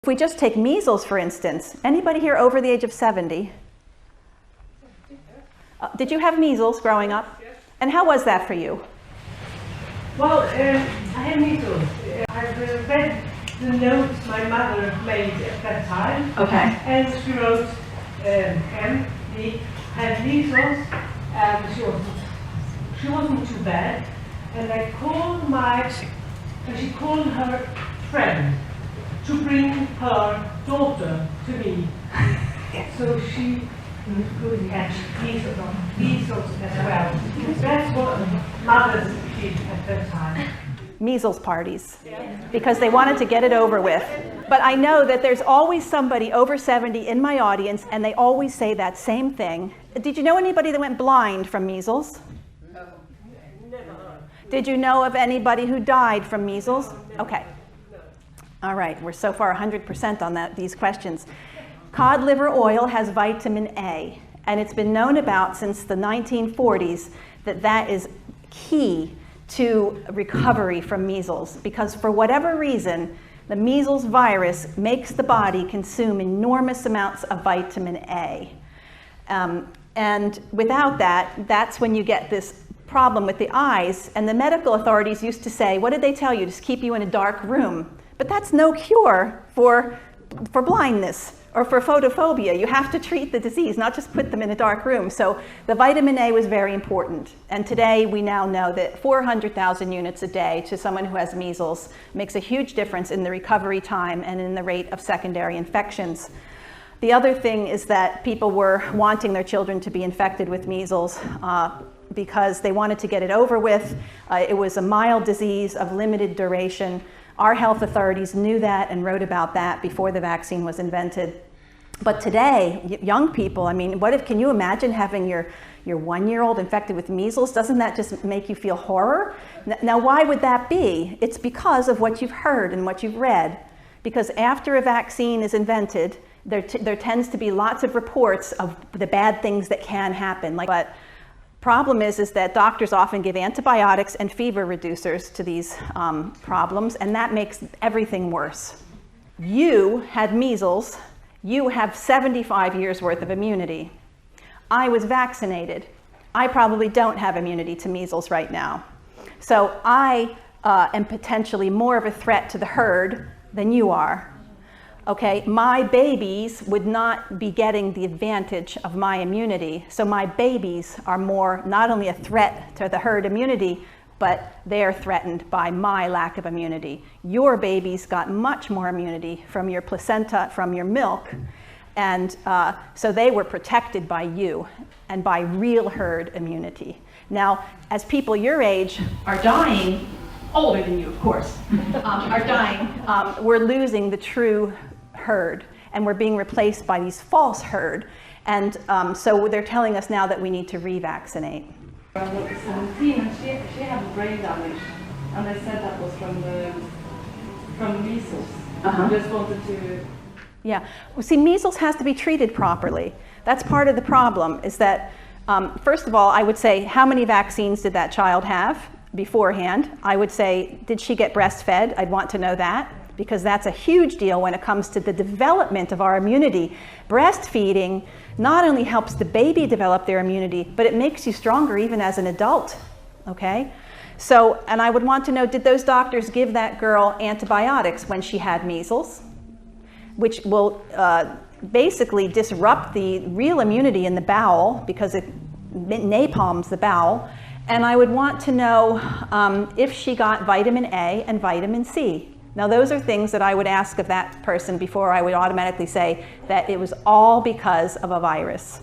If we just take measles, for instance, anybody here over the age of 70? Did you have measles growing up? Yes. And how was that for you? Well, I had measles. I've read the notes my mother made at that time. Okay. And she wrote, we had measles, and she wasn't too bad. And I called she called her friend to bring her daughter to me. So she could catch measles as well. That's what mothers did at that time. Measles parties, because they wanted to get it over with. But I know that there's always somebody over 70 in my audience, and they always say that same thing. Did you know anybody that went blind from measles? No. Never heard. Did you know of anybody who died from measles? Okay. All right, we're so far 100% on these questions. Cod liver oil has vitamin A, and it's been known about since the 1940s that is key to recovery from measles, because for whatever reason, the measles virus makes the body consume enormous amounts of vitamin A. And without that, that's when you get this problem with the eyes. And the medical authorities used to say, what did they tell you? Just keep you in a dark room. But that's no cure for blindness or for photophobia. You have to treat the disease, not just put them in a dark room. So the vitamin A was very important. And today we now know that 400,000 units a day to someone who has measles makes a huge difference in the recovery time and in the rate of secondary infections. The other thing is that people were wanting their children to be infected with measles because they wanted to get it over with. It was a mild disease of limited duration. Our health authorities knew that and wrote about that before the vaccine was invented. But today, young people, I mean, can you imagine having your 1-year-old infected with measles? Doesn't that just make you feel horror? Now, why would that be? It's because of what you've heard and what you've read. Because after a vaccine is invented, there tends to be lots of reports of the bad things that can happen. But problem is that doctors often give antibiotics and fever reducers to these problems, and that makes everything worse. You had measles. You have 75 years worth of immunity. I was vaccinated. I probably don't have immunity to measles right now. So I am potentially more of a threat to the herd than you are. Okay, my babies would not be getting the advantage of my immunity. So my babies are more not only a threat to the herd immunity, but they are threatened by my lack of immunity. Your babies got much more immunity from your placenta, from your milk, and so they were protected by you and by real herd immunity. Now, as people your age are dying, older than you, of course, are dying, we're losing the true herd, and we're being replaced by these false herd. And so they're telling us now that we need to revaccinate. When I was 17, she had brain damage, and they said that was from measles. Just wanted to... Yeah, well, see, measles has to be treated properly. That's part of the problem, is that, first of all, I would say, how many vaccines did that child have beforehand? I would say, did she get breastfed? I'd want to know that, because that's a huge deal when it comes to the development of our immunity. Breastfeeding not only helps the baby develop their immunity, but it makes you stronger even as an adult, okay? So, and I would want to know, did those doctors give that girl antibiotics when she had measles, which will basically disrupt the real immunity in the bowel because it napalms the bowel. And I would want to know if she got vitamin A and vitamin C. Now, those are things that I would ask of that person before I would automatically say that it was all because of a virus.